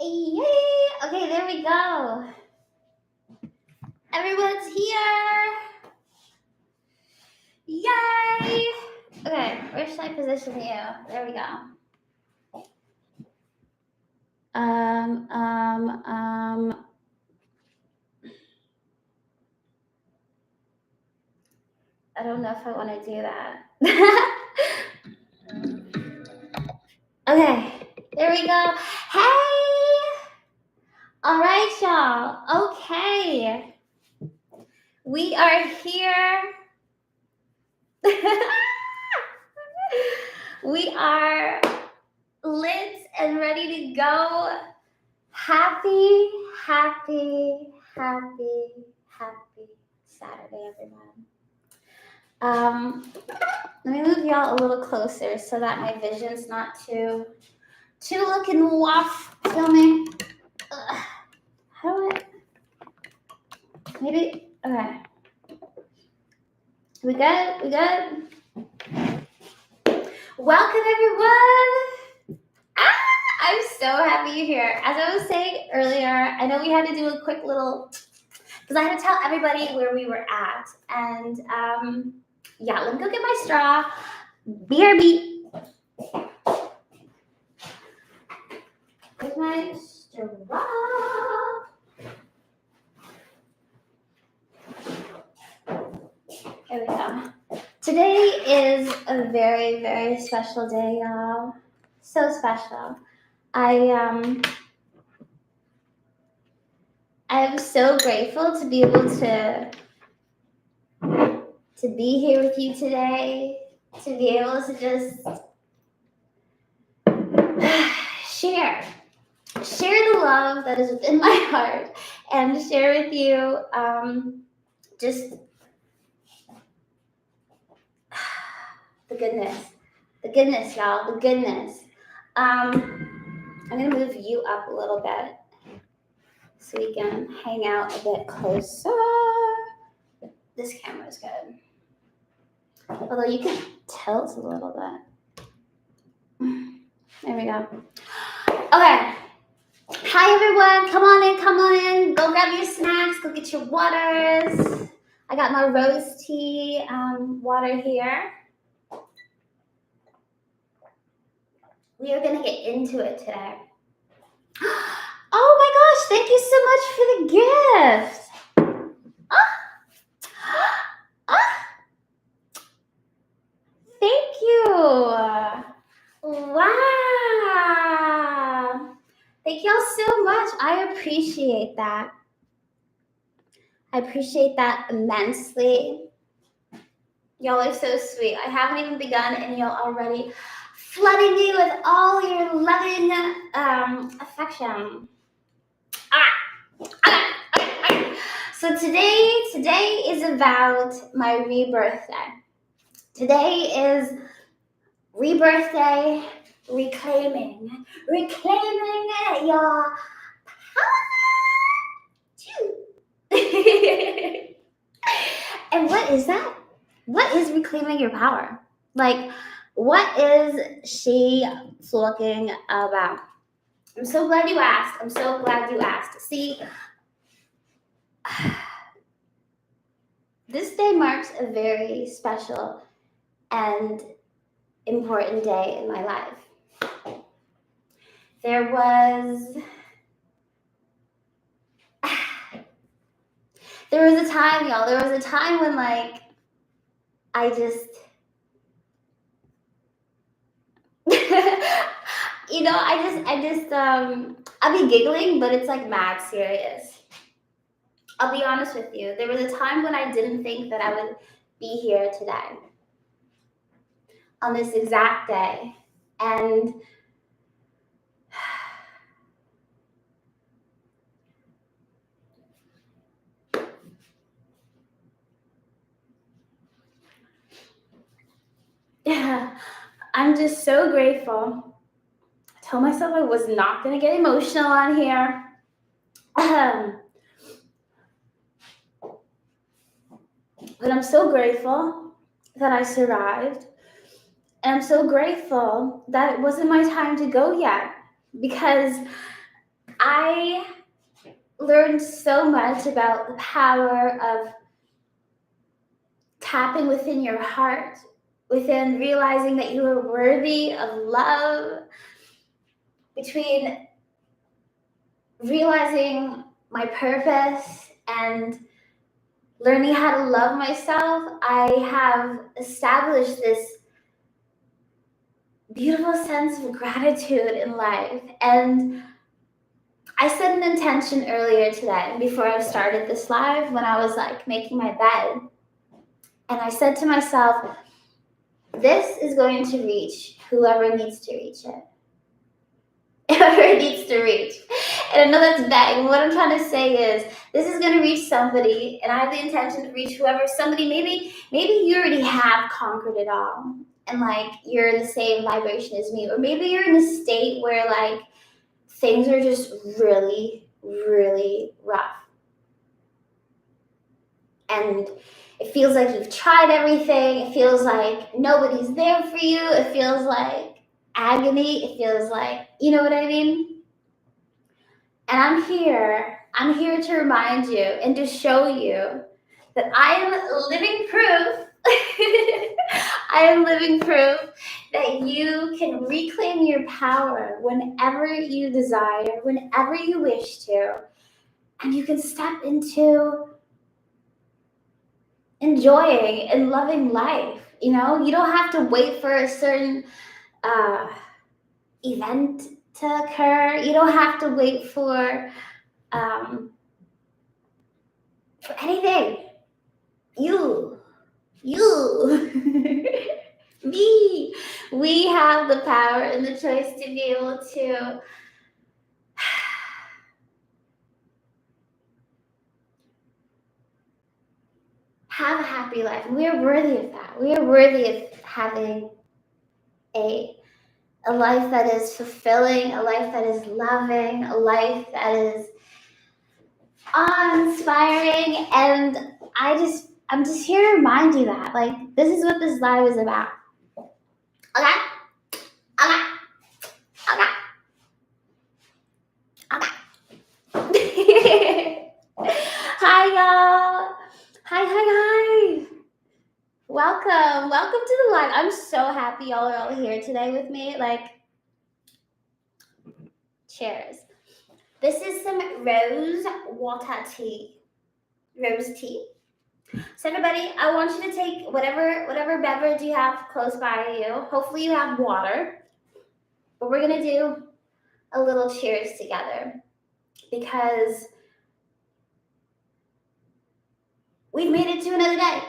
Yay! Okay, there we go. Everyone's here. Yay! Okay, where should I position you? There we go. I don't know if I want to do that. Okay, there we go. Hey! All right, y'all. Okay. We are here. We are lit and ready to go. Happy Saturday, everyone. Let me move y'all a little closer so that my vision's not too looking waff. Feel me? How do I? Maybe. Okay. We good? Welcome, everyone. I'm so happy you're here. As I was saying earlier, I know we had to do a quick little, because I had to tell everybody where we were at. And yeah, let me go get my straw. BRB. Where's my straw? There we go. Today is a very, very special day, y'all. So special. I'm so grateful to be able to be here with you today, to be able to just share the love that is within my heart and share with you just the goodness, y'all, the goodness. I'm gonna move you up a little bit so we can hang out a bit closer. This camera's good. Although you can tilt a little bit. There we go. Okay. Hi, everyone. Come on in. Go grab your snacks. Go get your waters. I got my rose tea water here. We are going to get into it today. Oh, my gosh. Thank you so much for the gift. Thank you. Wow. Thank y'all so much. I appreciate that. I appreciate that immensely. Y'all are so sweet. I haven't even begun and y'all already flooding me with all your loving affection. So today is about my ReBirthday. Today is ReBirthday, reclaiming your power. And what is that? What is reclaiming your power? Like, what is she talking about? I'm so glad you asked. See, this day marks a very special and important day in my life. There was a time, y'all. There was a time when, like, I just, I'll be giggling, but it's like mad serious. I'll be honest with you. There was a time when I didn't think that I would be here today on this exact day. And yeah, I'm just so grateful. I told myself I was not going to get emotional on here. But I'm so grateful that I survived. And I'm so grateful that it wasn't my time to go yet. Because I learned so much about the power of tapping within your heart, within realizing that you are worthy of love, between realizing my purpose and learning how to love myself. I have established this beautiful sense of gratitude in life. And I set an intention earlier today before I started this live when I was like making my bed. And I said to myself, this is going to reach whoever needs to reach it. Whoever it needs to reach. And I know that's vague. What I'm trying to say is this is going to reach somebody, and I have the intention to reach whoever. Somebody, maybe you already have conquered it all, and like you're in the same vibration as me, or maybe you're in a state where like things are just really, really rough. And it feels like you've tried everything. It feels like nobody's there for you. It feels like agony. It feels like, you know what I mean? And I'm here to remind you and to show you that I am living proof. I am living proof that you can reclaim your power whenever you desire, whenever you wish to, and you can step into enjoying and loving life. You know, you don't have to wait for a certain event to occur. You don't have to wait for anything. You, me. We have the power and the choice to be able to have a happy life. We are worthy of that. We are worthy of having a life that is fulfilling, a life that is loving, a life that is awe-inspiring. And I'm just here to remind you that, like, this is what this live is about. Okay? Okay? Okay? Hi, y'all. Hi. Welcome to the live. I'm so happy y'all are all here today with me. Like, cheers. This is some rose water tea. Rose tea. So everybody, I want you to take whatever beverage you have close by you. Hopefully you have water. But we're gonna do a little cheers together because we've made it to another day.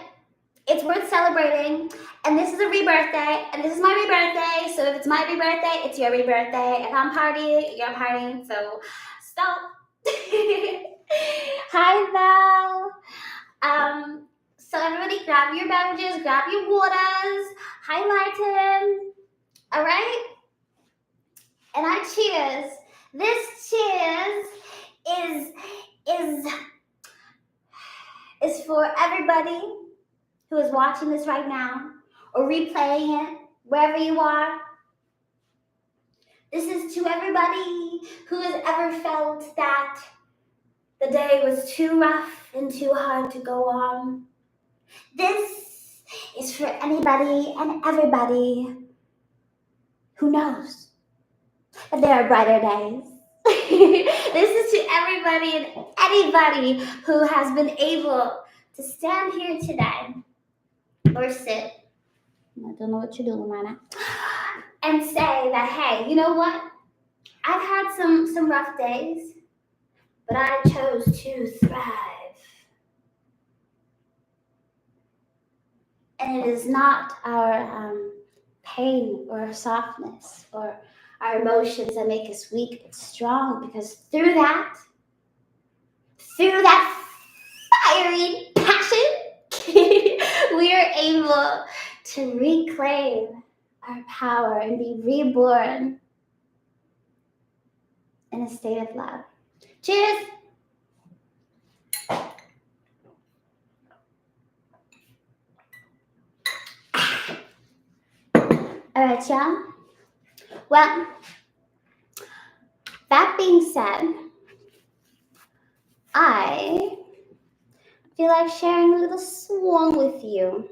It's worth celebrating, and this is a rebirthday, and this is my rebirthday. So if it's my rebirthday, it's your rebirthday. If I'm partying, you're partying. So stop. Hi, Val. So everybody, grab your beverages, grab your waters. Hi, Martin. All right, and I cheers. This cheers is for everybody who is watching this right now or replaying it wherever you are. This is to everybody who has ever felt that the day was too rough and too hard to go on. This is for anybody and everybody who knows that there are brighter days. This is to everybody and anybody who has been able to stand here today or sit. I don't know what you're doing right now. And say that, hey, you know what? I've had some rough days, but I chose to thrive. And it is not our pain or our softness or our emotions that make us weak but strong, because through that fiery passion, we are able to reclaim our power and be reborn in a state of love. Cheers! All right, y'all. Well, that being said, I feel like sharing a little song with you.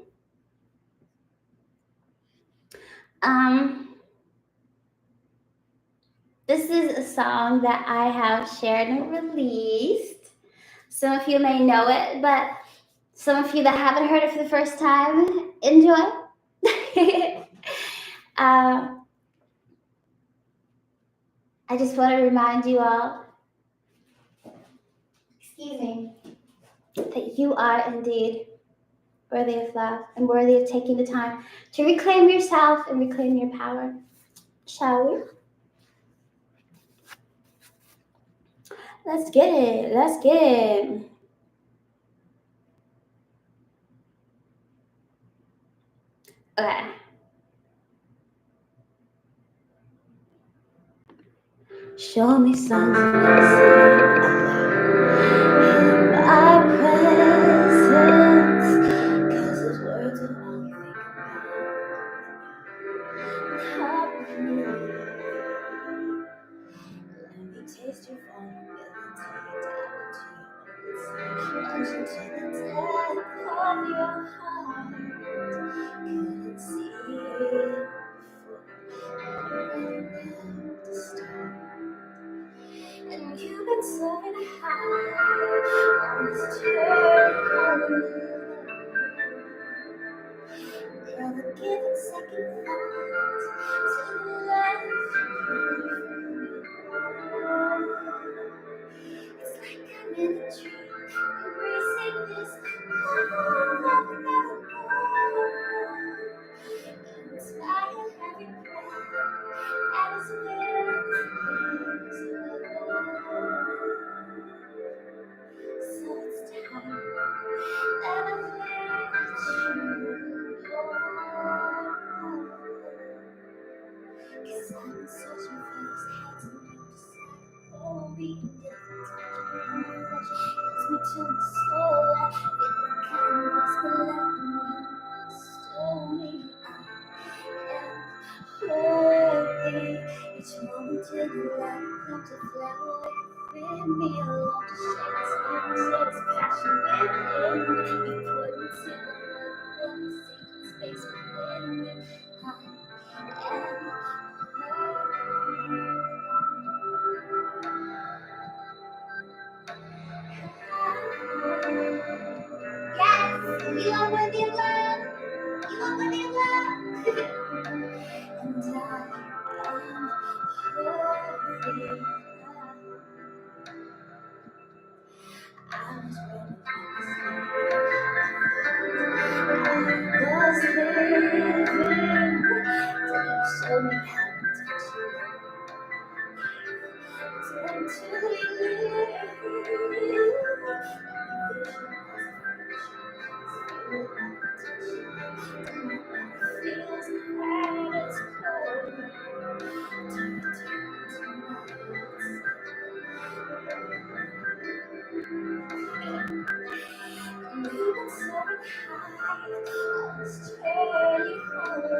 This is a song that I have shared and released. Some of you may know it, but some of you that haven't heard it for the first time, enjoy. I just want to remind you all, excuse me, that you are indeed worthy of love and worthy of taking the time to reclaim yourself and reclaim your power. Shall we? Let's get it. Let's get it. Okay. Show me signs of mercy in my presence, 'cause his words are all you think about. Let me taste your vulnerability down into your to the depth of your heart. Couldn't see it before, to start. And you've been soaring high on this journey. Never giving second thoughts to the life you breathe. It's like I'm in a dream, embracing this love that we never know. Inspired every breath as miracles. So it's time that I let you go. 'Cause I've been searching for this hands and just like holy and different touch in my flesh. Gets me to my soul. I feel the kindness, but let me stole me. I am worthy. Each moment in the light comes a flower within me. I long to share this feeling, share this passion within me. You put into the world, secret space within me. I am yes, you are worthy of love. You are worthy of love. And I am worthy. I was running till you showed me how to touch you. Turn to you. Feels right as cold. You've been soaring high on this journey home.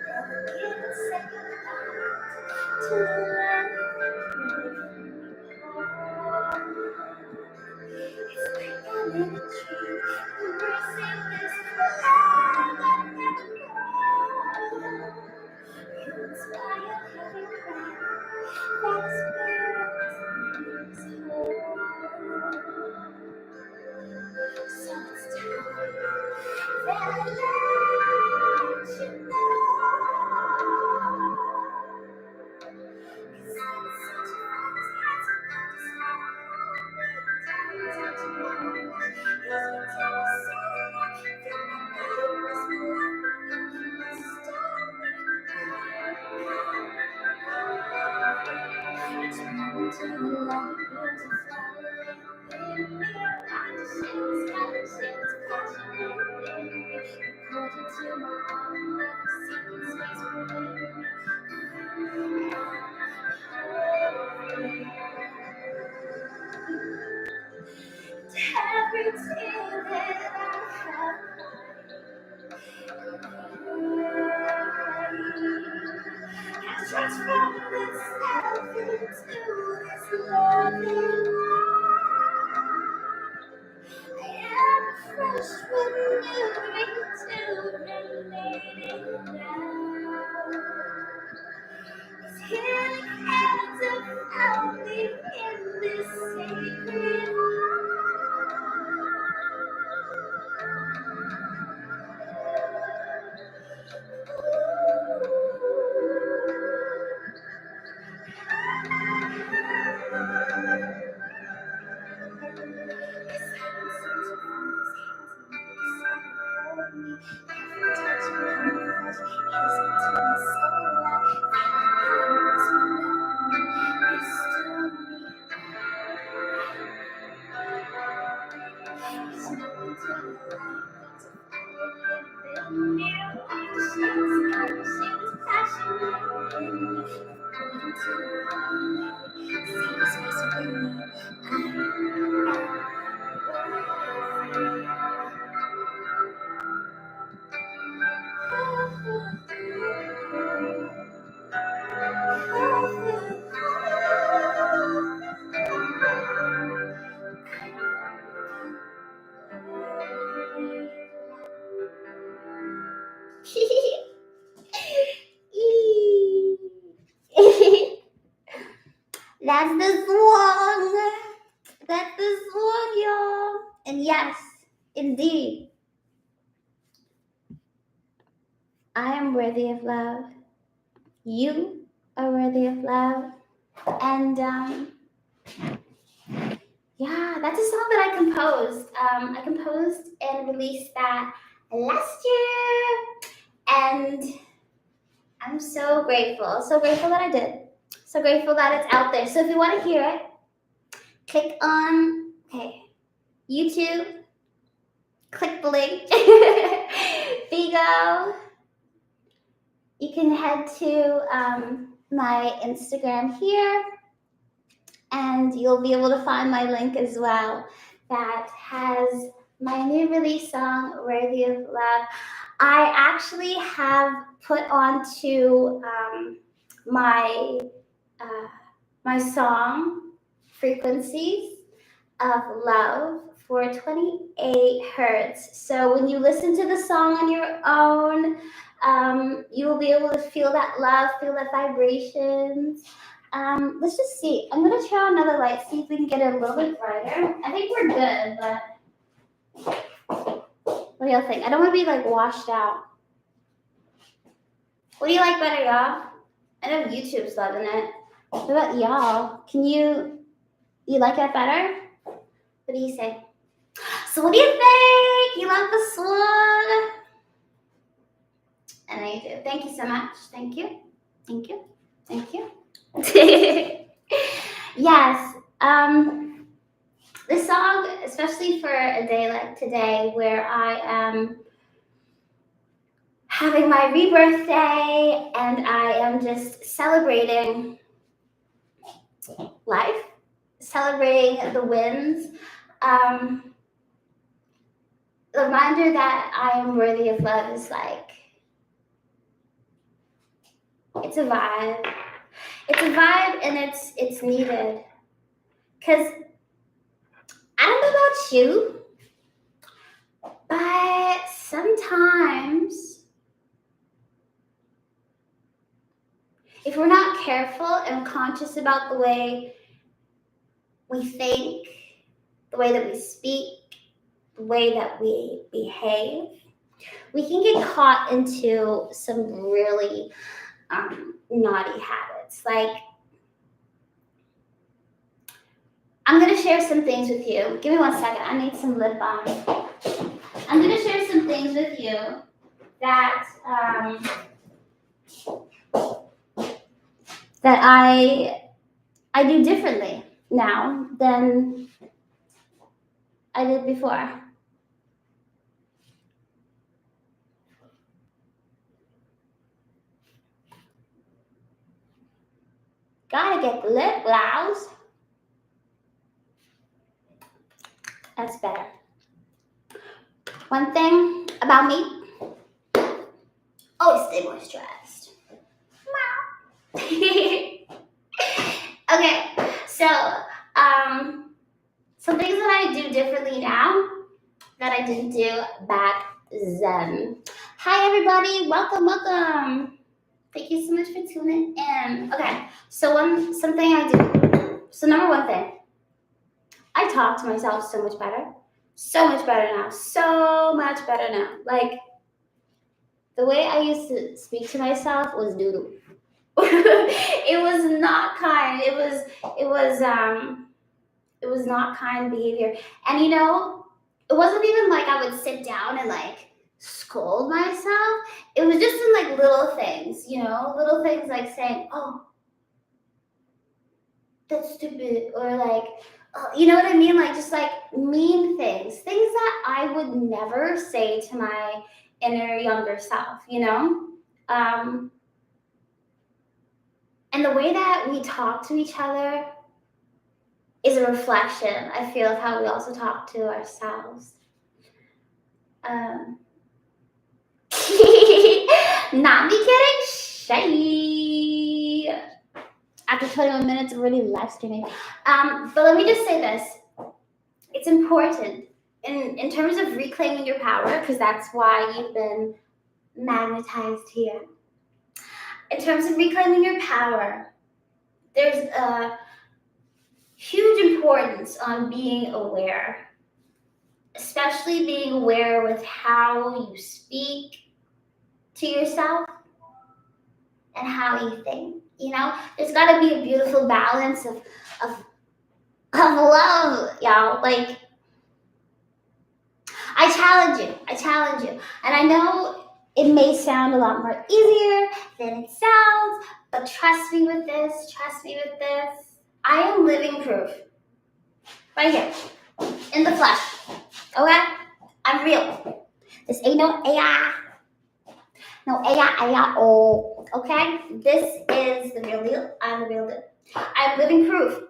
Never giving second thought to the life it's like I'm in a dream, embracing this love that never goes. You inspire every breath that spirits home. So it's time that I let you know. 'Cause I'm such a fast handsome every tear that I have cried has itself into this loving I am fresh when you rejuvenated now. His healing hands have found me in this sacred That's the song. That's the song, y'all. And yes, indeed, I am worthy of love. You are worthy of love. And yeah, that's a song that I composed. I composed and released that last year. And I'm so grateful that I did. So grateful that it's out there. So if you want to hear it, click on YouTube. Click the link. Bigo. You can head to my Instagram here, and you'll be able to find my link as well. That has my new release song, "Worthy of Love." I actually have put onto my song frequencies of love for 28 hertz. So when you listen to the song on your own, you will be able to feel that love, feel that vibrations. Let's just see. I'm gonna try another light, see if we can get it a little bit brighter. I think we're good, but what do y'all think? I don't want to be like washed out. What do you like better, y'all? I know YouTube's loving it. What about y'all? Can you like that better? What do you say? So what do you think? You love the song? And I do. Thank you so much. Thank you. Thank you. Thank you. Yes. This song, especially for a day like today where I am having my ReBirthday and I am just celebrating life, celebrating the wins. The reminder that I am worthy of love is like, it's a vibe. It's a vibe and it's needed. Because I don't know about you, but sometimes if we're not careful and conscious about the way we think, the way that we speak, the way that we behave, we can get caught into some really naughty habits. Like, I'm going to share some things with you. Give me 1 second. I need some lip balm. I'm going to share some things with you that that I do differently now than I did before. Gotta get the lip gloss. That's better. One thing about me, always stay moisturized. Okay, so some things that I do differently now that I didn't do back then. Hi everybody, welcome. Thank you so much for tuning in. Okay, so something I do. So number one thing, I talk to myself so much better. So much better now. So much better now. Like the way I used to speak to myself was doodle. It was not kind. It was not kind behavior. And it wasn't even like I would sit down and like scold myself. It was just in like little things, little things like saying, "Oh, that's stupid," or like, you know what I mean? Like just like mean things that I would never say to my inner younger self, and the way that we talk to each other is a reflection, I feel, of how we also talk to ourselves. Um, Not me kidding. Shay. After 21 minutes of really live streaming. But let me just say this. It's important in terms of reclaiming your power, because that's why you've been magnetized here. In terms of reclaiming your power, there's a huge importance on being aware, especially being aware with how you speak to yourself and how you think. There's got to be a beautiful balance of love, y'all. Like, I challenge you. And I know it may sound a lot more easier than it sounds, but trust me with this. I am living proof. Right here. In the flesh. Okay? I'm real. This ain't no AI. No AI. Oh. Okay? This is the real deal. I'm the real deal. I'm living proof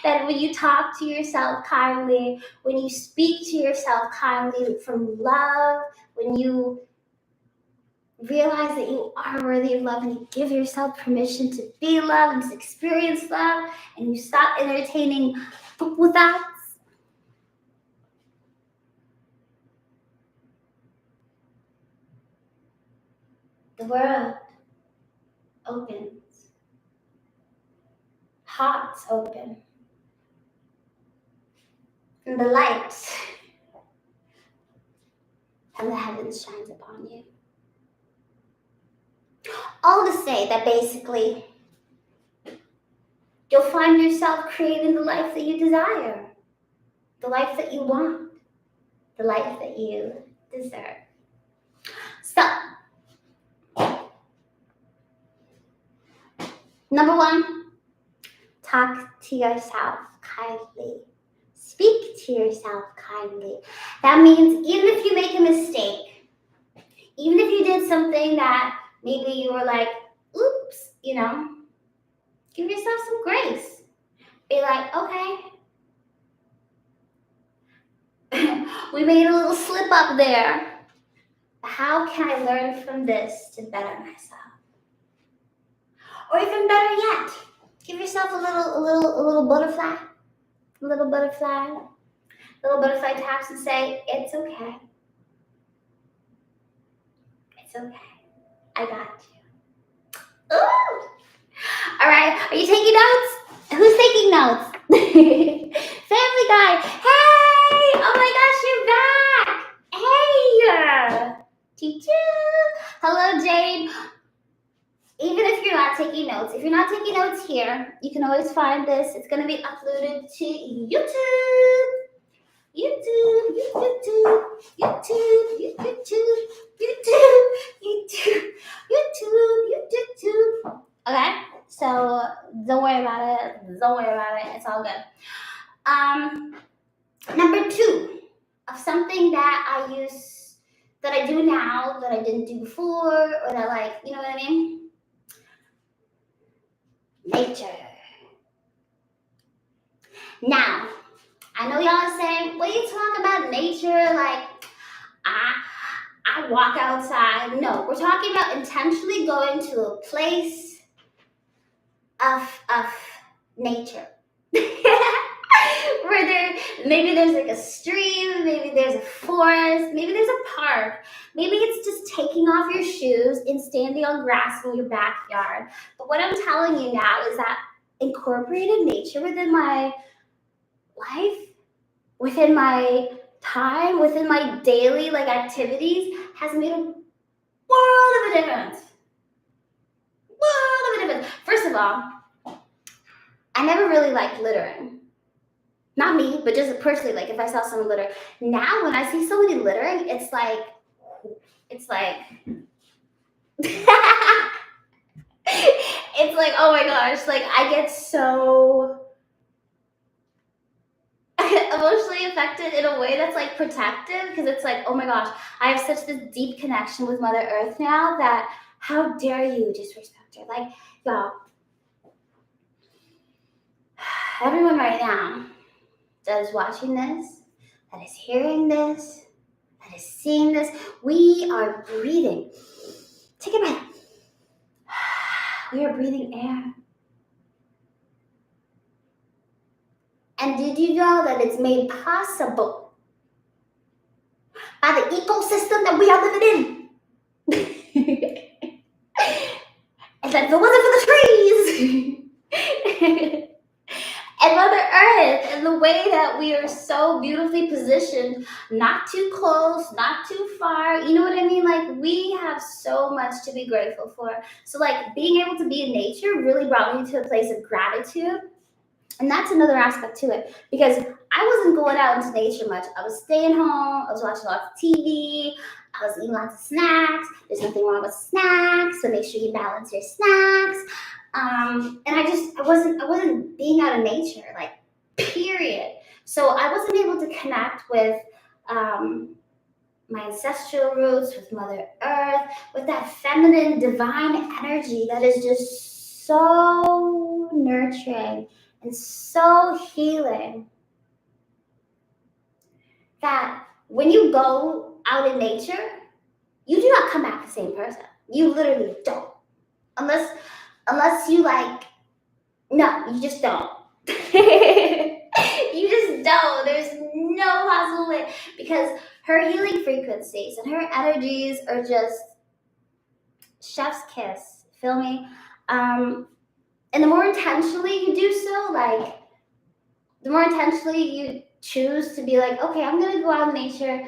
that when you talk to yourself kindly, when you speak to yourself kindly from love, when you realize that you are worthy of love and you give yourself permission to be loved and to experience love, and you stop entertaining with that, the world opens. Hearts open. And the light from the heavens shines upon you. All to say that basically you'll find yourself creating the life that you desire, the life that you want, the life that you deserve. So, number one, talk to yourself kindly. Speak to yourself kindly. That means even if you make a mistake, even if you did something that maybe you were like, oops, give yourself some grace. Be like, okay, we made a little slip up there. How can I learn from this to better myself? Or even better yet, give yourself a little butterfly. Little butterfly taps and say, it's okay. It's okay. I got you. Ooh! All right, are you taking notes? Who's taking notes? Family Guy. Hey! Oh my gosh, you're back. Hey! Teacher. Hello, Jade. Even if you're not taking notes, here, you can always find this. It's going to be uploaded to YouTube. Okay, so don't worry about it. It's all good. Number two of something that I do now that I didn't do before, or that you know what I mean? Nature. Now, I know y'all are saying, when you talk about nature, like, I walk outside. No, we're talking about intentionally going to a place of nature. Where maybe there's like a stream, maybe there's a forest, maybe there's a park, maybe it's just taking off your shoes and standing on grass in your backyard. But what I'm telling you now is that incorporated nature within my life, within my time, within my daily like activities has made a world of a difference. World of a difference. First of all, I never really liked littering. Not me, but just personally, like if I saw someone litter. Now when I see somebody littering, it's like it's like oh my gosh, like I get so emotionally affected in a way that's like protective, because it's like, oh my gosh, I have such this deep connection with Mother Earth now that how dare you disrespect her? Like, y'all, everyone right now that is watching this, that is hearing this, that is seeing this, we are breathing. Take a breath. We are breathing air. And did you know that it's made possible by the ecosystem that we are living in? And that if it wasn't for the trees and Mother Earth and the way that we are so beautifully positioned, not too close, not too far, you know what I mean? Like, we have so much to be grateful for. So like being able to be in nature really brought me to a place of gratitude. And that's another aspect to it, because I wasn't going out into nature much. I was staying home, I was watching lots of TV, I was eating lots of snacks. There's nothing wrong with snacks, so make sure you balance your snacks. And I wasn't being out of nature, like, period. So I wasn't able to connect with my ancestral roots, with Mother Earth, with that feminine, divine energy that is just so nurturing and so healing, that when you go out in nature, you do not come back the same person. You literally don't. Unless you like, no, you just don't. You just don't. There's no possible way, because her healing frequencies and her energies are just chef's kiss. Feel me? And the more intentionally you do so, like, the more intentionally you choose to be like, okay, I'm going to go out in nature,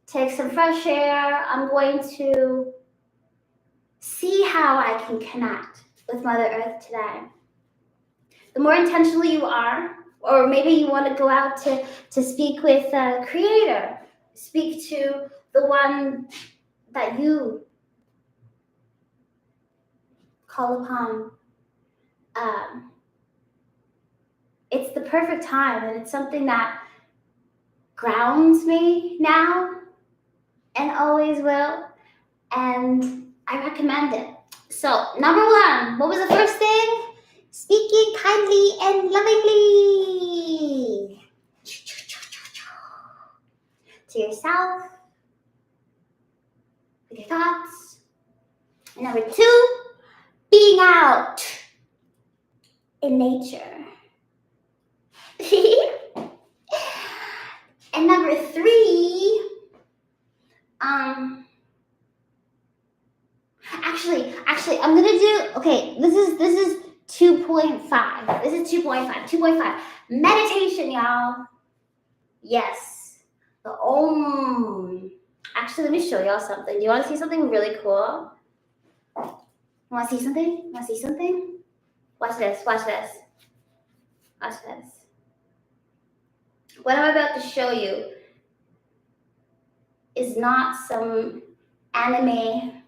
take some fresh air. I'm going to see how I can connect with Mother Earth today. The more intentionally you are, or maybe you want to go out to speak with a creator, speak to the one that you call upon. It's the perfect time, and it's something that grounds me now and always will, and I recommend it. So, number one, what was the first thing? Speaking kindly and lovingly to yourself, with your thoughts. And number two, being out in nature. And number three, actually, I'm gonna do, okay, this is 2.5. This is 2.5. Meditation, y'all. Yes. The Om. Actually, let me show y'all something. Do you want to see something really cool? Want to see something? Watch this. What I'm about to show you is not some anime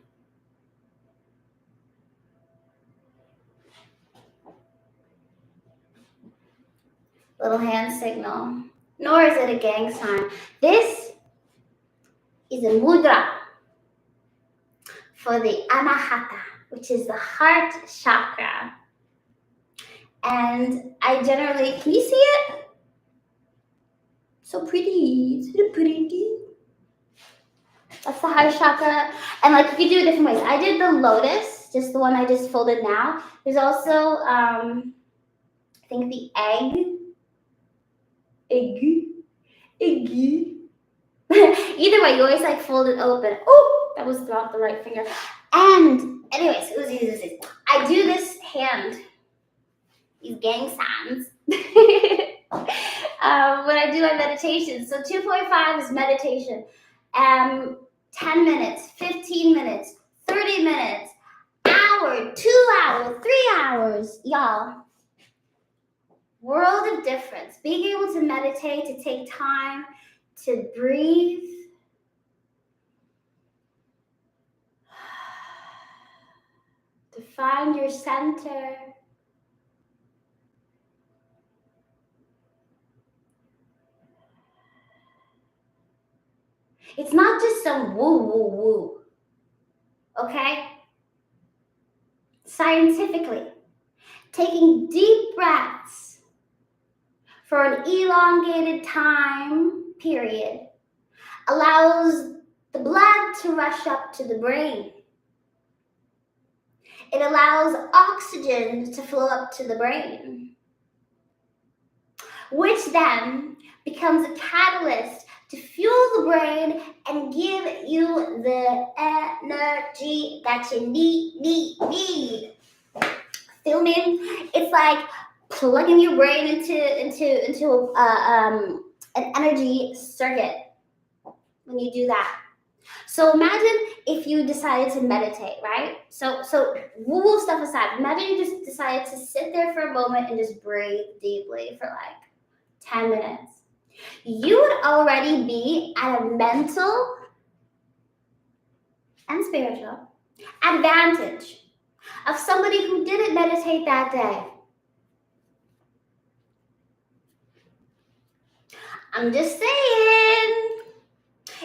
little hand signal, nor is it a gang sign. This is a mudra for the Anahata, which is the heart chakra. And I generally, can you see it? So pretty. That's the heart chakra. And like, you can do it different ways. I did the lotus just the one I just folded now. There's also, I think the egg. Either way, you always like fold it open. Oh, that was not the right finger. And anyways, I do this hand, these gang signs, when I do my meditation. So 2.5 is meditation. 10 minutes, 15 minutes, 30 minutes, hour, 2 hours, 3 hours, y'all. World of difference. Being able to meditate, to take time, to breathe. To find your center. It's not just some woo, woo, woo. Okay? Scientifically, taking deep breaths for an elongated time period allows the blood to rush up to the brain. It allows oxygen to flow up to the brain, which then becomes a catalyst to fuel the brain and give you the energy that you need. Feel me? It's like plugging your brain into an energy circuit when you do that. So imagine if you decided to meditate, right? So woo-woo stuff aside, imagine you just decided to sit there for a moment and just breathe deeply for like 10 minutes. You would already be at a mental and spiritual advantage of somebody who didn't meditate that day. I'm just saying.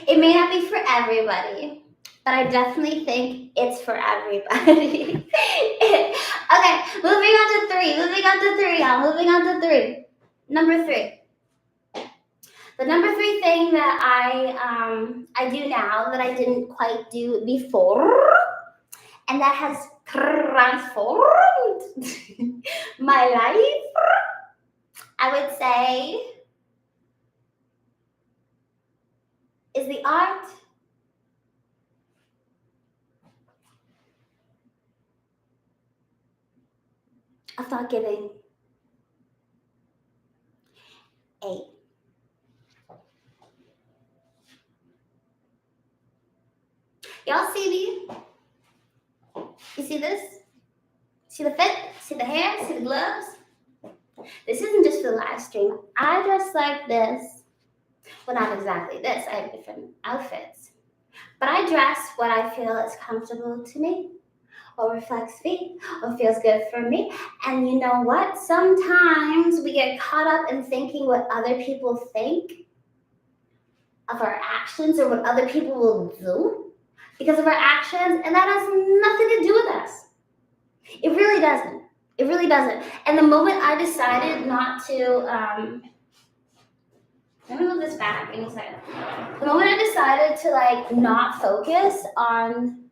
It may not be for everybody, but I definitely think it's for everybody. Okay, moving on to 3, y'all. Moving on to 3. Number 3. The number 3 thing that I do now that I didn't quite do before, and that has transformed my life, I would say, is the art of thought giving. 8. Y'all see me? You see this? See the fit? See the hair? See the gloves? This isn't just for the live stream. I dress like this. Well, not exactly this. I have different outfits. But I dress what I feel is comfortable to me, or reflects me, or feels good for me. And you know what? Sometimes we get caught up in thinking what other people think of our actions or what other people will do because of our actions, and that has nothing to do with us. It really doesn't. It really doesn't. And the moment I decided not to, let me move this back in a second. The moment I decided to like not focus on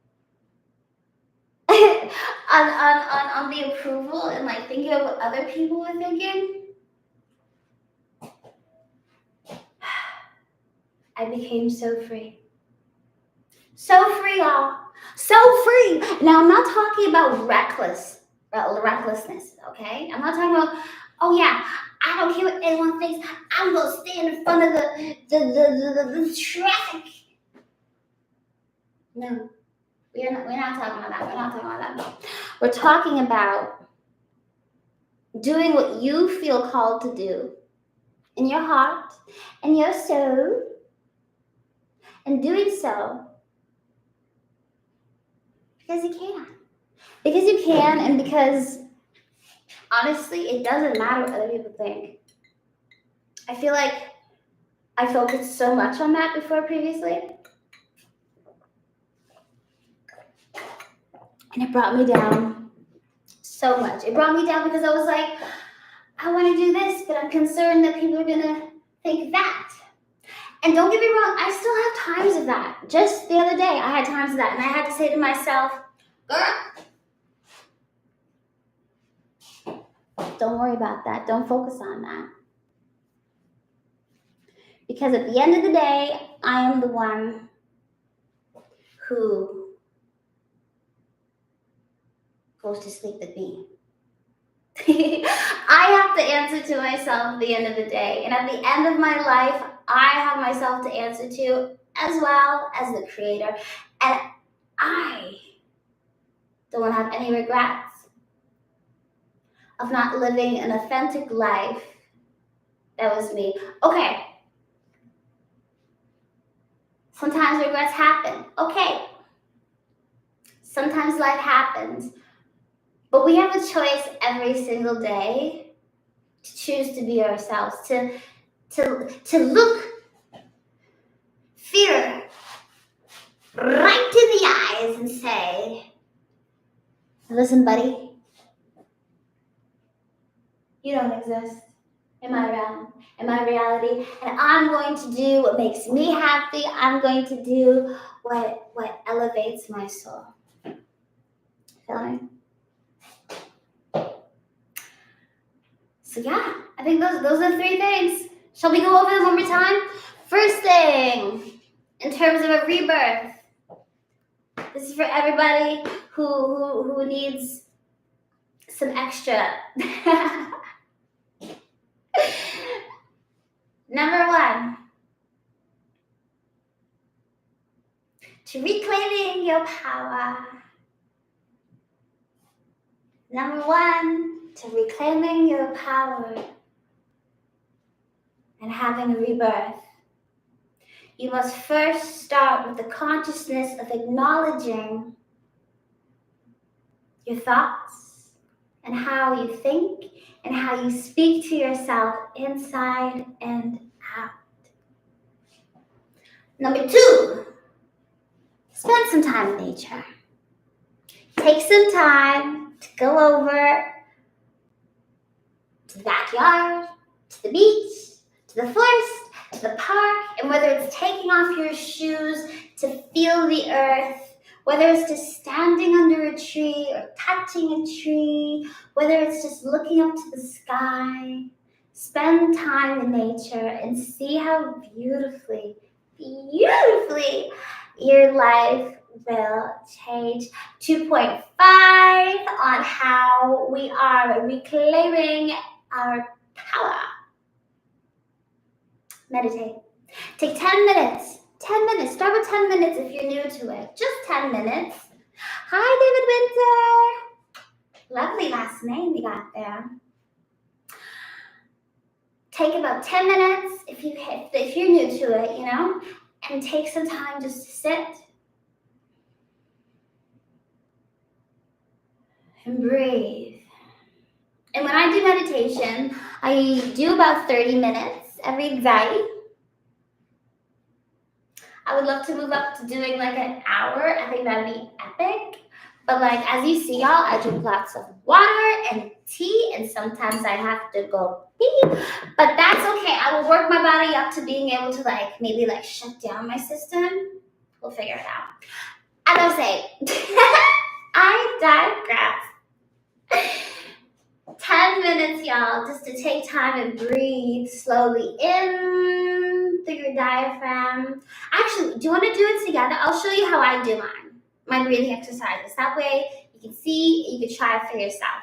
on the approval and like thinking of what other people were thinking, I became so free. So free, y'all. So free. Now, I'm not talking about recklessness, okay? I'm not talking about, oh yeah, I don't care what anyone thinks. I'm going to stand in front of the traffic. No, we're not talking about that. We're not talking about that. We're talking about doing what you feel called to do in your heart and your soul, and doing so because you can. Because you can, and because, honestly, it doesn't matter what other people think. I feel like I focused so much on that before previously. And it brought me down so much. It brought me down because I was like, I want to do this, but I'm concerned that people are going to think that. And don't get me wrong, I still have times of that. Just the other day, I had times of that. And I had to say to myself, girl, Don't worry about that. Don't focus on that. Because at the end of the day, I am the one who goes to sleep with me. I have to answer to myself at the end of the day. And at the end of my life, I have myself to answer to as well as the creator. And I don't have any regrets of not living an authentic life that was me. Okay. Sometimes regrets happen. Okay. Sometimes life happens. But we have a choice every single day to choose to be ourselves, to look fear right in the eyes and say, listen, buddy, you don't exist in my realm, in my reality, and I'm going to do what makes me happy. I'm going to do what elevates my soul. Feel me? So yeah, I think those are the 3 things. Shall we go over them one more time? First thing, in terms of a rebirth, this is for everybody who needs some extra. Number 1, to reclaiming your power. Number 1, to reclaiming your power and having a rebirth. You must first start with the consciousness of acknowledging your thoughts and how you think and how you speak to yourself inside and out. Number 2, spend some time in nature. Take some time to go over to the backyard, to the beach, to the forest, to the park, and whether it's taking off your shoes to feel the earth, whether it's just standing under a tree or touching a tree, whether it's just looking up to the sky, spend time in nature and see how beautifully your life will change. 2.5 on how we are reclaiming our power. Meditate. Take 10 minutes. 10 minutes. Start with 10 minutes if you're new to it. Just 10 minutes. Hi, David Winter. Lovely last name you got there. Take about 10 minutes if you're new to it, and take some time just to sit and breathe. And when I do meditation, I do about 30 minutes every day. I would love to move up to doing like an hour. I think that'd be epic. But as you see, y'all, I drink lots of water and tea, and sometimes I have to go pee. But that's okay. I will work my body up to being able to maybe shut down my system. We'll figure it out. As I was saying, I digress. 10 minutes, y'all, just to take time and breathe slowly in through your diaphragm. Actually, do you want to do it together? I'll show you how I do my breathing exercises. That way you can see, you can try it for yourself.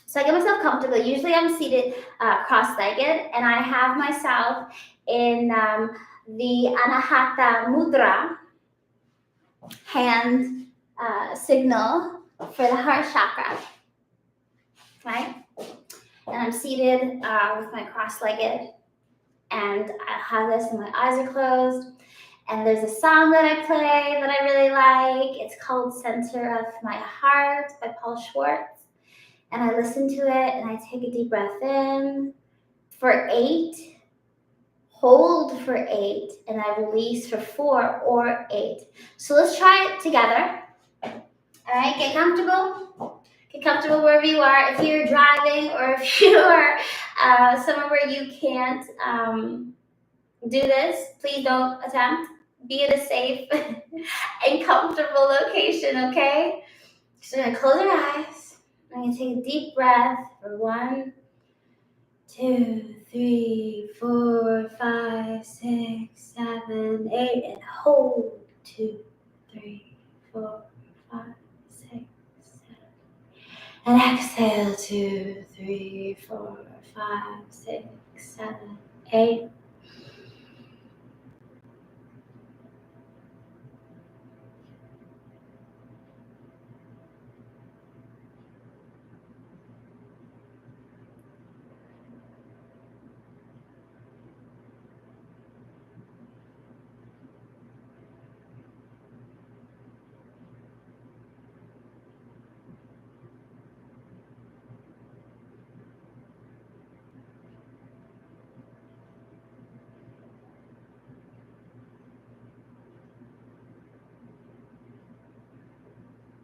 So I get myself comfortable. Usually I'm seated cross-legged, and I have myself in the Anahata Mudra, hand signal for the heart chakra. Right? And I'm seated with my cross-legged, and I have this and my eyes are closed. And there's a song that I play that I really like. It's called Center of My Heart by Paul Schwartz. And I listen to it and I take a deep breath in for 8, hold for 8, and I release for 4 or 8. So let's try it together. All right, get comfortable. Get comfortable wherever you are. If you're driving or if you are somewhere where you can't do this, please don't attempt. Be in a safe and comfortable location, okay? So you're going to close your eyes I'm going to take a deep breath for 1, 2, 3, 4, 5, 6, 7, 8, and hold. 2, 3, 4, 5, 6, 7. And exhale. 2, 3, 4, 5, 6, 7, 8.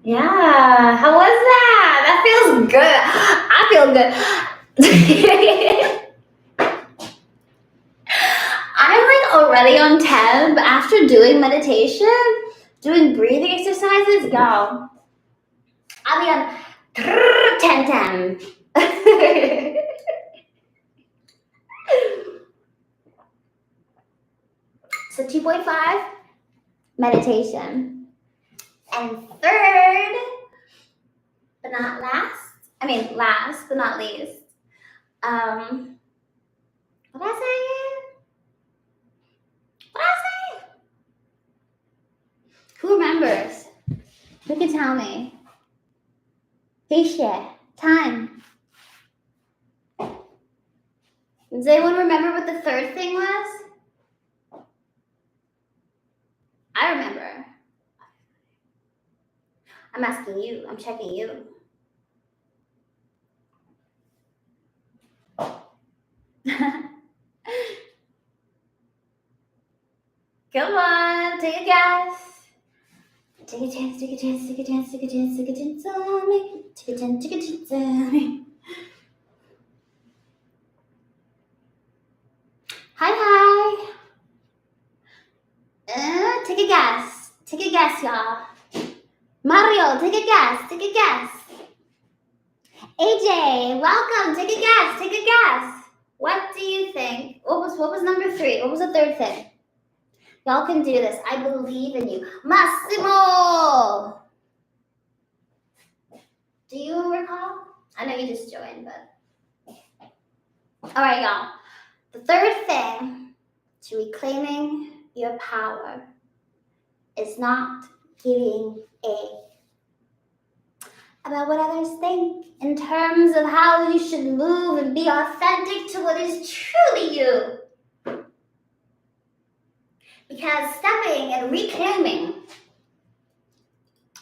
Yeah, how was that? That feels good. I feel good. I'm like already on 10, but after doing meditation, doing breathing exercises, y'all, I'll be on 10. So 2.5, meditation. And third, but not last, last but not least, what did I say again? What did I say? Who remembers? Who can tell me? Tisha, time. Does anyone remember what the third thing was? I remember. I'm asking you. I'm checking you. Come on, take a guess. Take a chance, take a chance, take a chance, take a chance, take a chance on me. Take a chance, take a chance on me. Hi. Take a guess. Take a guess, y'all. Mario, take a guess. Take a guess. AJ, welcome. Take a guess. Take a guess. What do you think? What was number 3? What was the third thing? Y'all can do this. I believe in you. Massimo! Do you recall? I know you just joined, but... All right, y'all. The third thing to reclaiming your power is not giving about what others think in terms of how you should move and be authentic to what is truly you. Because stepping and reclaiming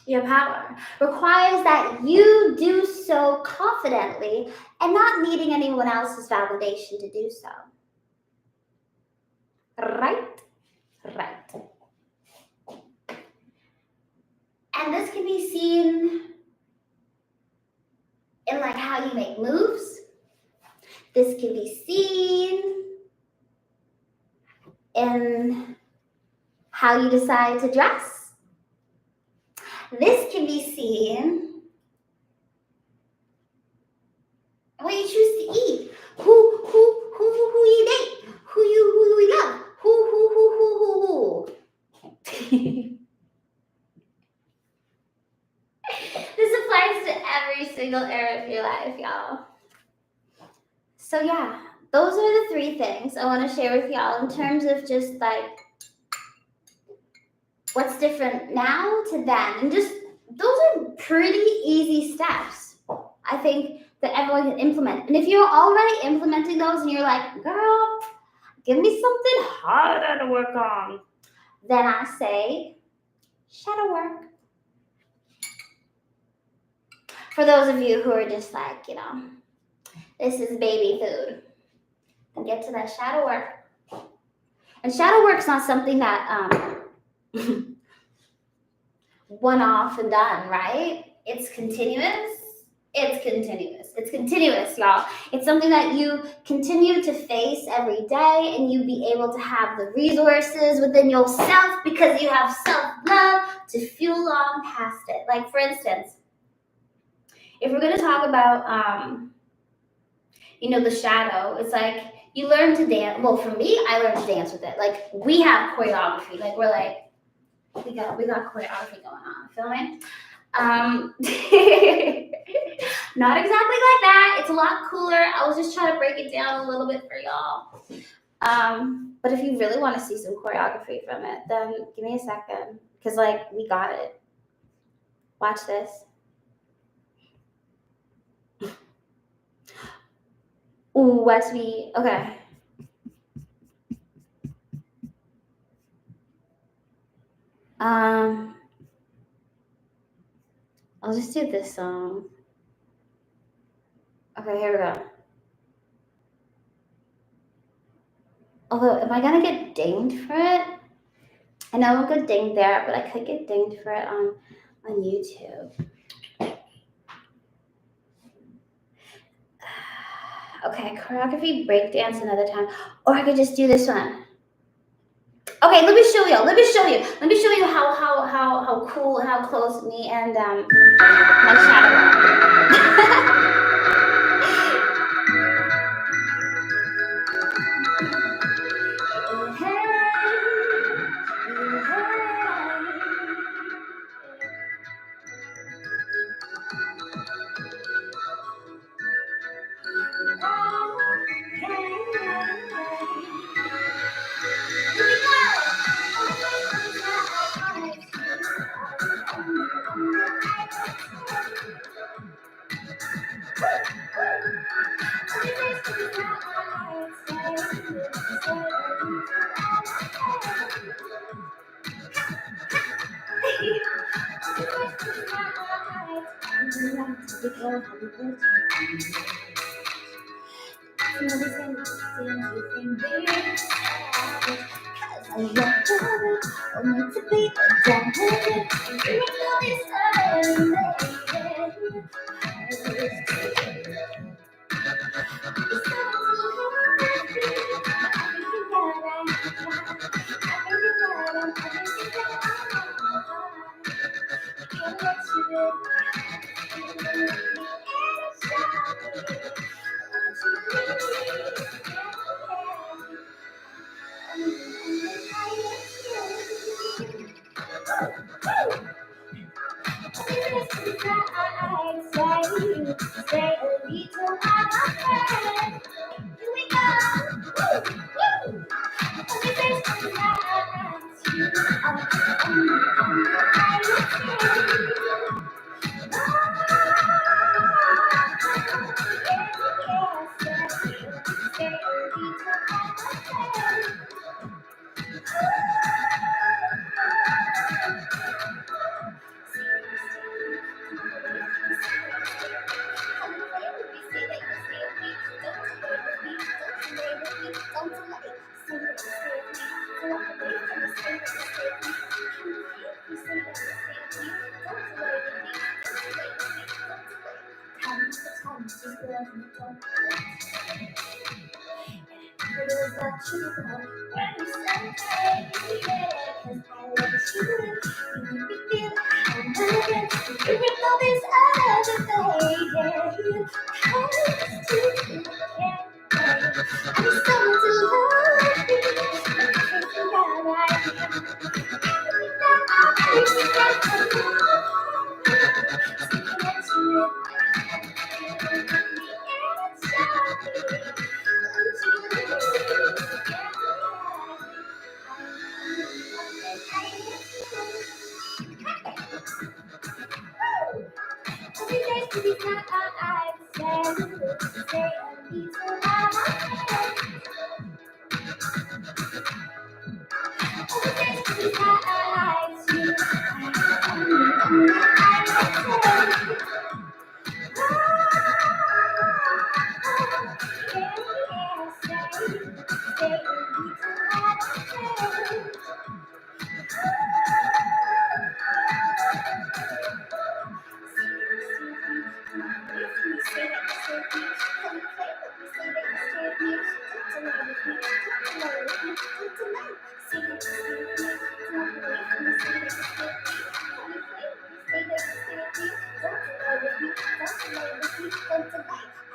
your power requires that you do so confidently and not needing anyone else's validation to do so. Right? Right. And this can be seen in like how you make moves. This can be seen in how you decide to dress. This can be seen in what you choose to eat. Who you date, who you love, who. This applies to every single area of your life, y'all. So yeah, those are the 3 things I want to share with y'all in terms of just like what's different now to then. And just those are pretty easy steps, I think, that everyone can implement. And if you're already implementing those and you're like, girl, give me something harder to work on, then I say shadow work. For those of you who are just like, this is baby food, and get to that shadow work. And shadow work's not something that one off and done, right? It's continuous. It's continuous, y'all. It's something that you continue to face every day, and you be able to have the resources within yourself because you have self-love to fuel on past it. Like, for instance, if we're gonna talk about the shadow, it's like you learn to dance. Well, for me, I learned to dance with it. Like we have choreography. Like we're like we got choreography going on. Feel me? Not exactly like that. It's a lot cooler. I was just trying to break it down a little bit for y'all. But if you really want to see some choreography from it, then give me a second. Because, like, we got it. Watch this. Ooh, watch me. Okay. I'll just do this song. Okay, here we go. Although, am I gonna get dinged for it? I know I won't get dinged there, but I could get dinged for it on YouTube. Okay, choreography, breakdance another time. Or I could just do this one. Okay, let me show you. Let me show you how cool and how close me and my shadow are.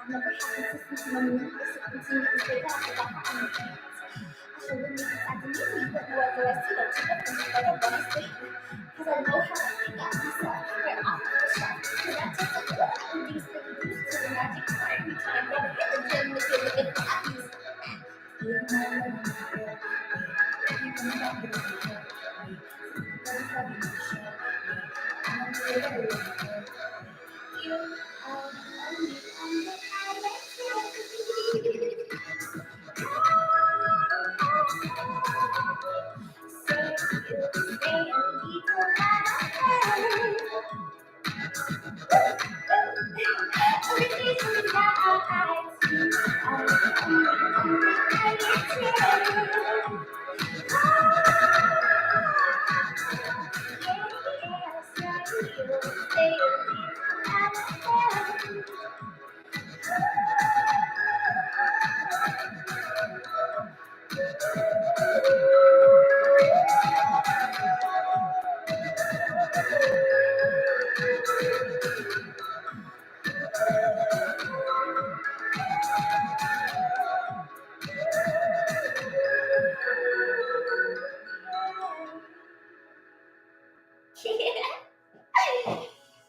never had consistency, no need to continue to stay down, so I have no chance. I should have decided to leave me, but no other I see that you left me like a bunny sleep. Cause I know how to think out myself, right off the shelf. Cause I just like all these things used to the magic time. Every time I hit the gym, if you're looking for apples. Even though I love you, even though I love you, but it's not even sure. I'm gonna do it every day. You are only on the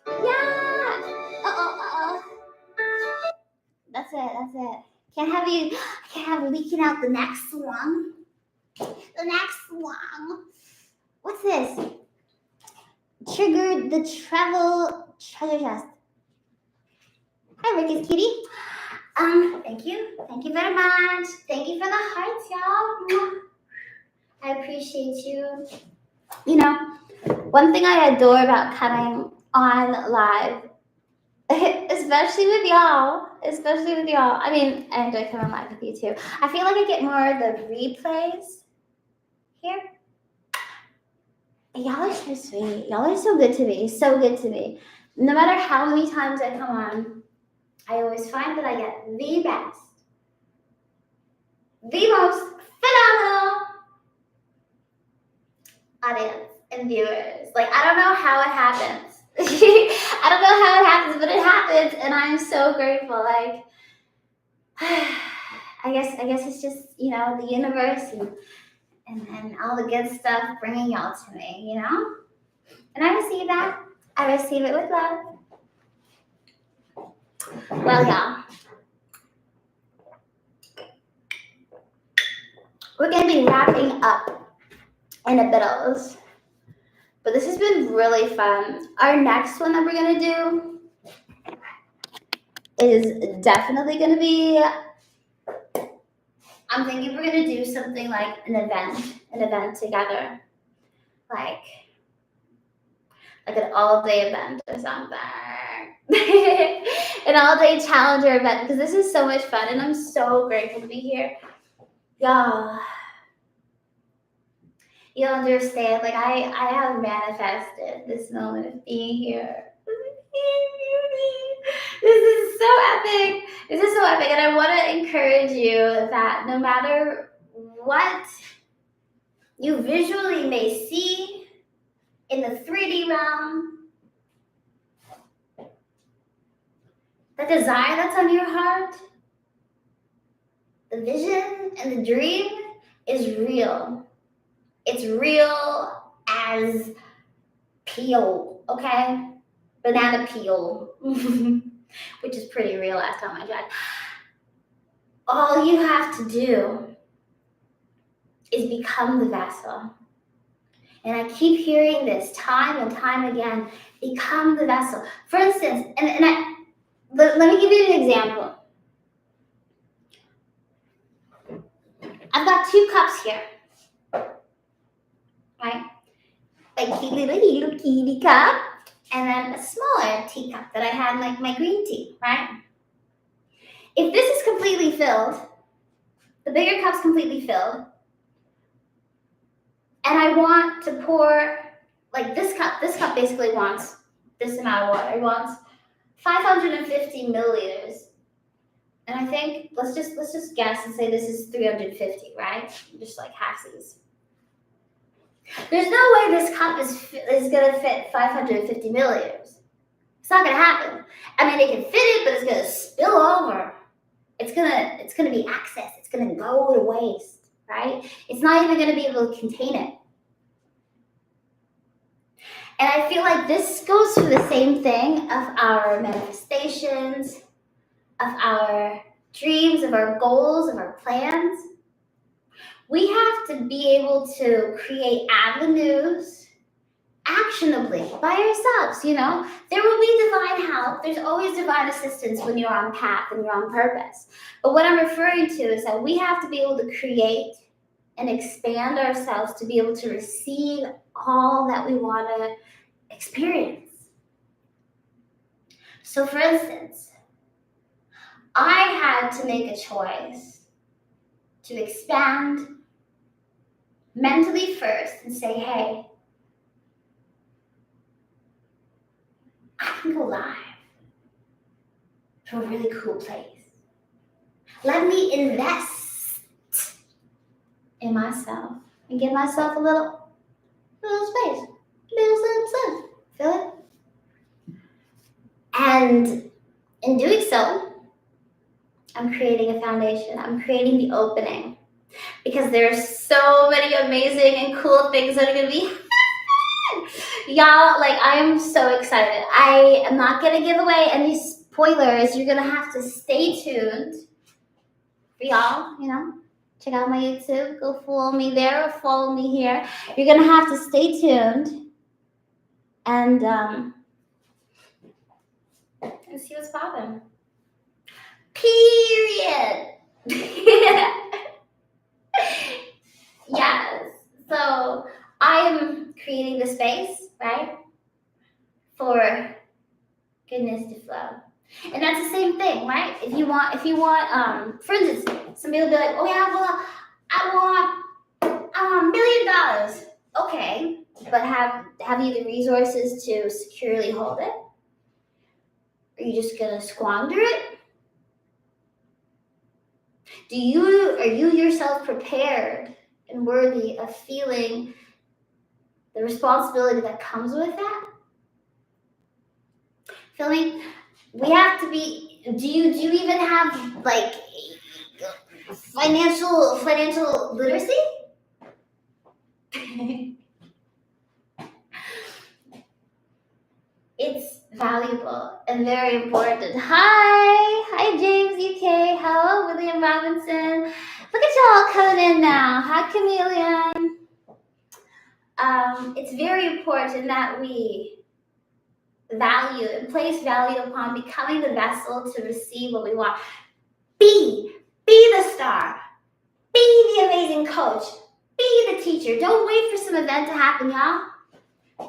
Yeah. Uh-oh. That's it. Can't have leaking out the next one. The next one. What's this? Triggered the travel treasure chest. Hi, Ricky's kitty. Thank you. Thank you very much. Thank you for the hearts, y'all. I appreciate you. You know, one thing I adore about coming on live, especially with y'all. I mean, I enjoy coming live with you too. I feel like I get more of the replays here. Y'all are so sweet. Y'all are so good to me. So good to me. No matter how many times I come on, I always find that I get the best, the most phenomenal audience and viewers. Like, I don't know how it happens. I don't know how it happens, but it happens, and I'm so grateful. Like, I guess it's just, you know, the universe and all the good stuff bringing y'all to me, you know? And I receive that. I receive it with love. Well, y'all, we're going to be wrapping up in a bit. But this has been really fun. Our next one that we're going to do is definitely going to be, I'm thinking we're going to do something like an event together. Like an all-day event or something. An all-day challenger event, because this is so much fun, and I'm so grateful to be here. Y'all, you'll understand, like, I have manifested this moment of being here. This is so epic. And I want to encourage you that no matter what you visually may see in the 3D realm, the desire that's on your heart, the vision and the dream is real. It's real as peel, okay? Banana peel, which is pretty real last time I checked. All you have to do is become the vessel. And I keep hearing this time and time again, become the vessel. For instance, let me give you an example. I've got 2 cups here, right? A cute little kitty cup, and then a smaller teacup that I had like my green tea, right? If this is completely filled, the bigger cup's completely filled, and I want to pour, like this cup basically wants this amount of water. It wants 550 milliliters. And I think, let's just guess and say this is 350, right? Just like halfsies. There's no way this cup is going to fit 550 milliliters. It's not going to happen. I mean, it can fit it, but it's going to spill over. going to be excess. It's going to go to waste, right? It's not even going to be able to contain it. And I feel like this goes through the same thing of our manifestations, of our dreams, of our goals, of our plans. We have to be able to create avenues actionably by ourselves, you know? There will be divine help. There's always divine assistance when you're on path and you're on purpose. But what I'm referring to is that we have to be able to create and expand ourselves to be able to receive all that we want to experience. So for instance, I had to make a choice to expand mentally first and say, hey, I can go live to a really cool place. Let me invest in myself and give myself a little space, little. Feel it? And in doing so, I'm creating a foundation. I'm creating the opening because there are so many amazing and cool things that are going to be y'all, like, I am so excited. I am not going to give away any spoilers. You're going to have to stay tuned for y'all, you know. Check out my YouTube. Go follow me there or follow me here. You're going to have to stay tuned and see what's popping. Period. Yes. So I am creating the space, right, for goodness to flow. And that's the same thing, right? If you want, for instance, some people will be like, oh yeah, well, I want $1 million. Okay, but have you the resources to securely hold it? Are you just gonna squander it? Are you yourself prepared and worthy of feeling the responsibility that comes with that? Feel me? We have to be. Do you even have like financial literacy? It's valuable and very important. Hi James UK. Hello William Robinson. Look at y'all coming in now. Hi Chameleon. It's very important that we value and place value upon becoming the vessel to receive what we want. Be the star. Be the amazing coach. Be the teacher. Don't wait for some event to happen, y'all.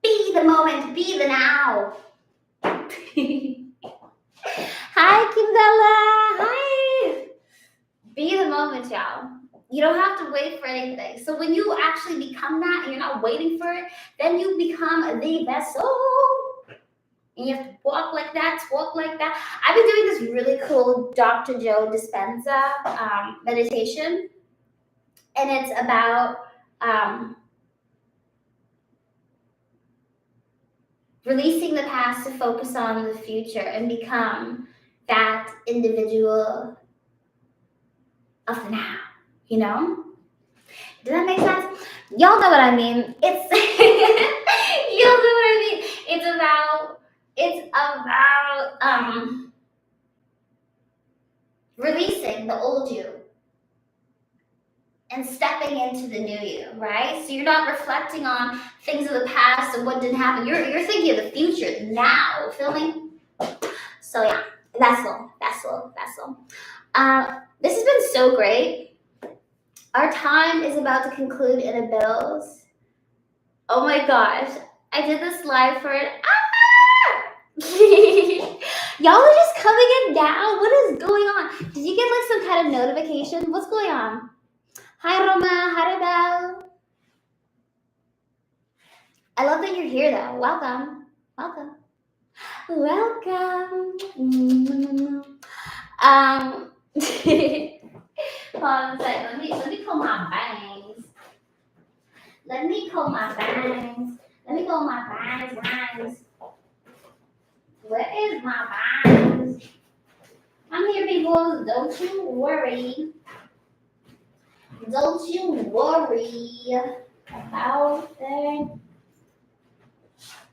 Be the moment. Be the now. Hi, Kimdella. Hi. Be the moment, y'all. You don't have to wait for anything. So when you actually become that and you're not waiting for it, then you become the vessel. And you have to walk like that, talk like that. I've been doing this really cool Dr. Joe Dispenza meditation. And it's about releasing the past to focus on the future and become that individual of the now, you know? Does that make sense? Y'all know what I mean. Y'all know what I mean. It's about releasing the old you and stepping into the new you, right? So you're not reflecting on things of the past and what didn't happen. You're thinking of the future now. Feel me? So yeah, vessel. This has been so great. Our time is about to conclude in a bills. Oh my gosh, I did this live for it. Y'all are just coming in now. What is going on? Did you get like some kind of notification? What's going on? Hi Roma, hi Rebel. I love that you're here though. Welcome. Hold on a second. Let me comb my bangs. Let me comb my bangs. Where is my bangs? I'm here, people. people. Don't you worry. Don't you worry about it.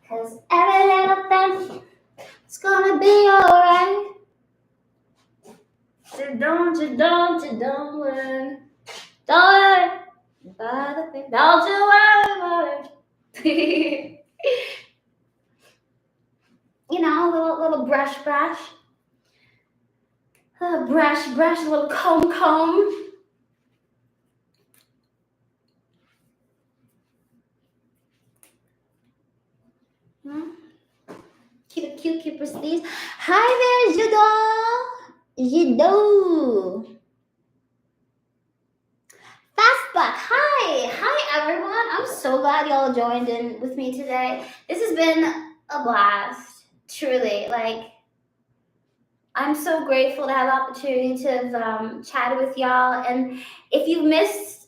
Cause every little thing is gonna be alright. So don't worry. Don't worry about a thing. Don't you worry about it. You know, little brush. Little brush, little comb. Cute these. Hi there, Judo. Fastbuck, hi everyone. I'm so glad y'all joined in with me today. This has been a blast, truly. Like, I'm so grateful to have the opportunity to chat with y'all. And if you missed,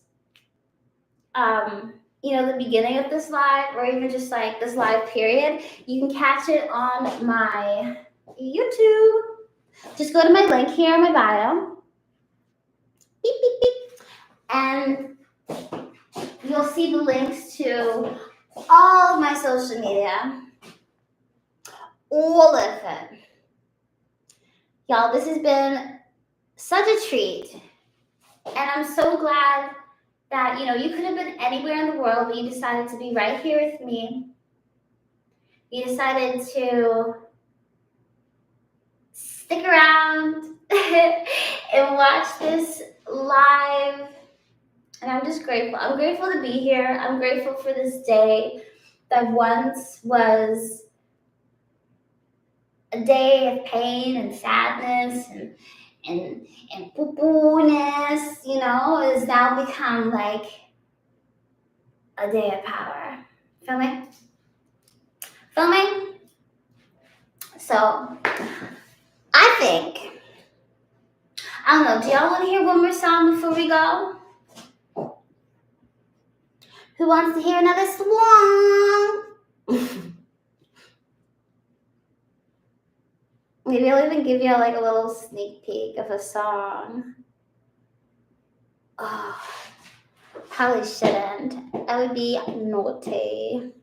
the beginning of this live, or even just like this live period, you can catch it on my YouTube. Just go to my link here in my bio. Beep, beep, beep. And you'll see the links to all of my social media. All of it. Y'all, this has been such a treat. And I'm so glad that, you could have been anywhere in the world, but you decided to be right here with me. You decided to stick around and watch this live. And I'm just grateful. I'm grateful to be here. I'm grateful for this day that once was a day of pain and sadness and poo-poo-ness, is now become like a day of power. Feel me? So, I don't know, do y'all want to hear one more song before we go? Who wants to hear another song? Maybe I'll even give you like a little sneak peek of a song. Oh, probably shouldn't. That would be naughty.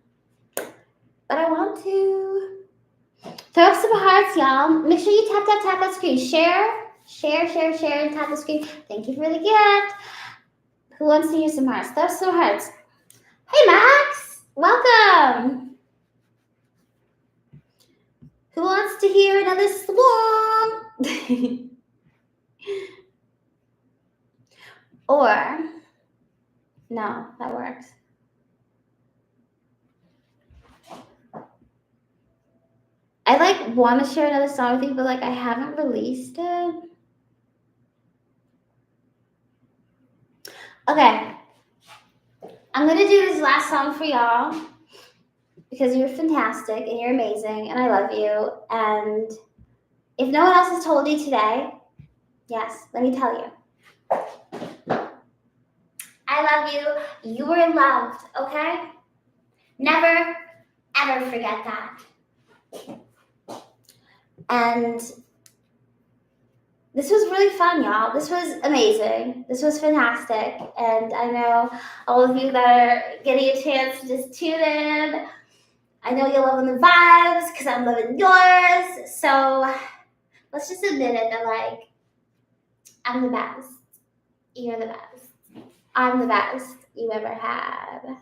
But I want to. Throw up some hearts, y'all. Make sure you tap that screen. Share, and tap the screen. Thank you for the gift. Who wants to hear some hearts? Throw up some hearts. Hey, Max. Welcome. Who wants to hear another song? Or, no, that works. I want to share another song with you, but I haven't released it. Okay. I'm going to do this last song for y'all because you're fantastic and you're amazing and I love you. And if no one else has told you today, yes, let me tell you. I love you. You are loved, okay? Never, ever forget that. And this was really fun, y'all. This was amazing. This was fantastic. And I know all of you that are getting a chance to just tune in. I know you're loving the vibes because I'm loving yours. So let's just admit it that, I'm the best. You're the best. I'm the best you ever had.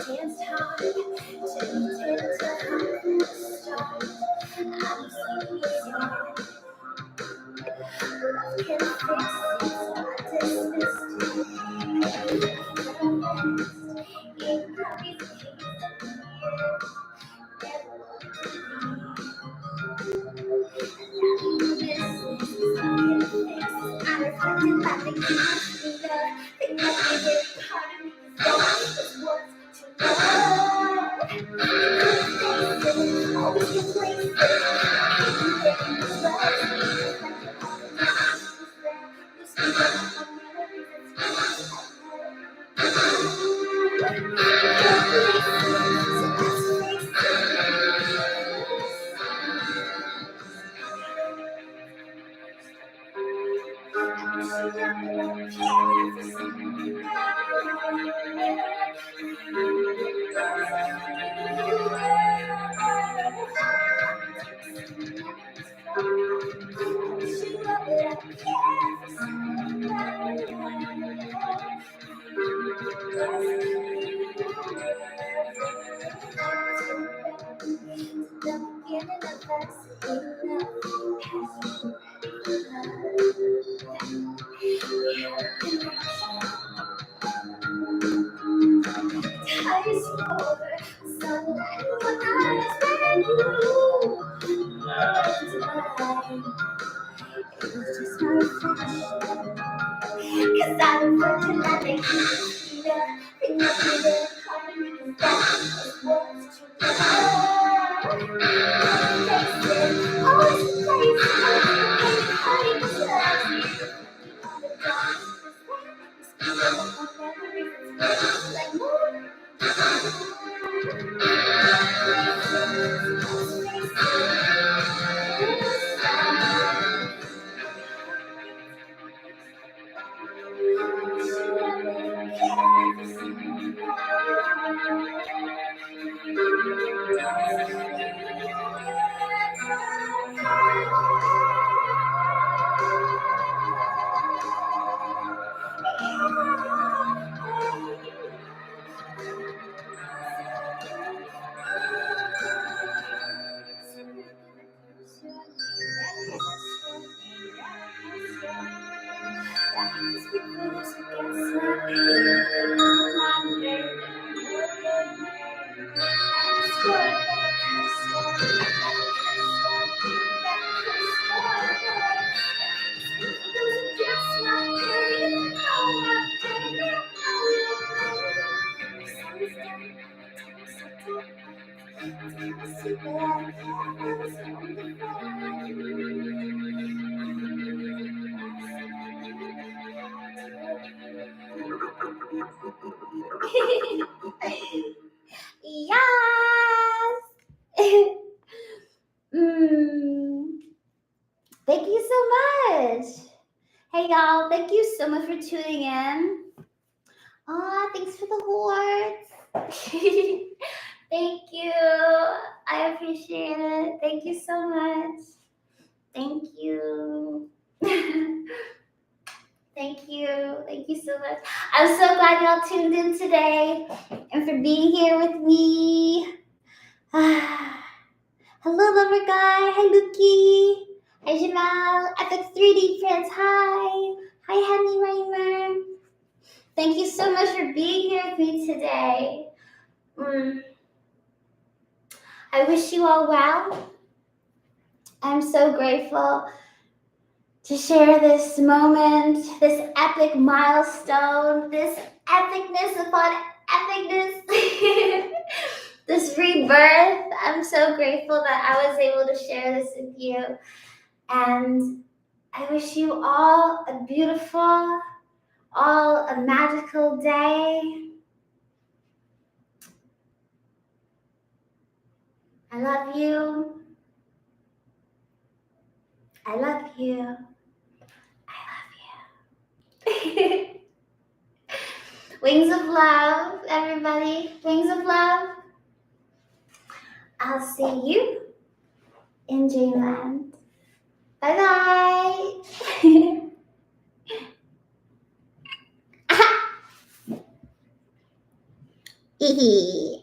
It's hard to start. I'm so sorry. Love can fix it. I dismissed it. It probably I reflected back the years we loved. They never did part of me. It's worth to love. Yes. Thank you so much. Hey y'all, thank you so much for tuning in. Aw, thanks for the hearts. Thank you. I appreciate it. Thank you so much. Thank you. Thank you. Thank you so much. I'm so glad y'all tuned in today and for being here with me. Hello, lover guy. Hi, Luki. Hi, Jamal. Epic 3D Prince. Hi. Hi, Henny Reimer. Thank you so much for being here with me today. I wish you all well. I'm so grateful to share this moment, this epic milestone, this epicness upon epicness, this rebirth. I'm so grateful that I was able to share this with you. And I wish you all a beautiful, all a magical day. I love you. I love you. I love you. Wings of love, everybody. Wings of love. I'll see you in dreamland. Bye-bye. Hee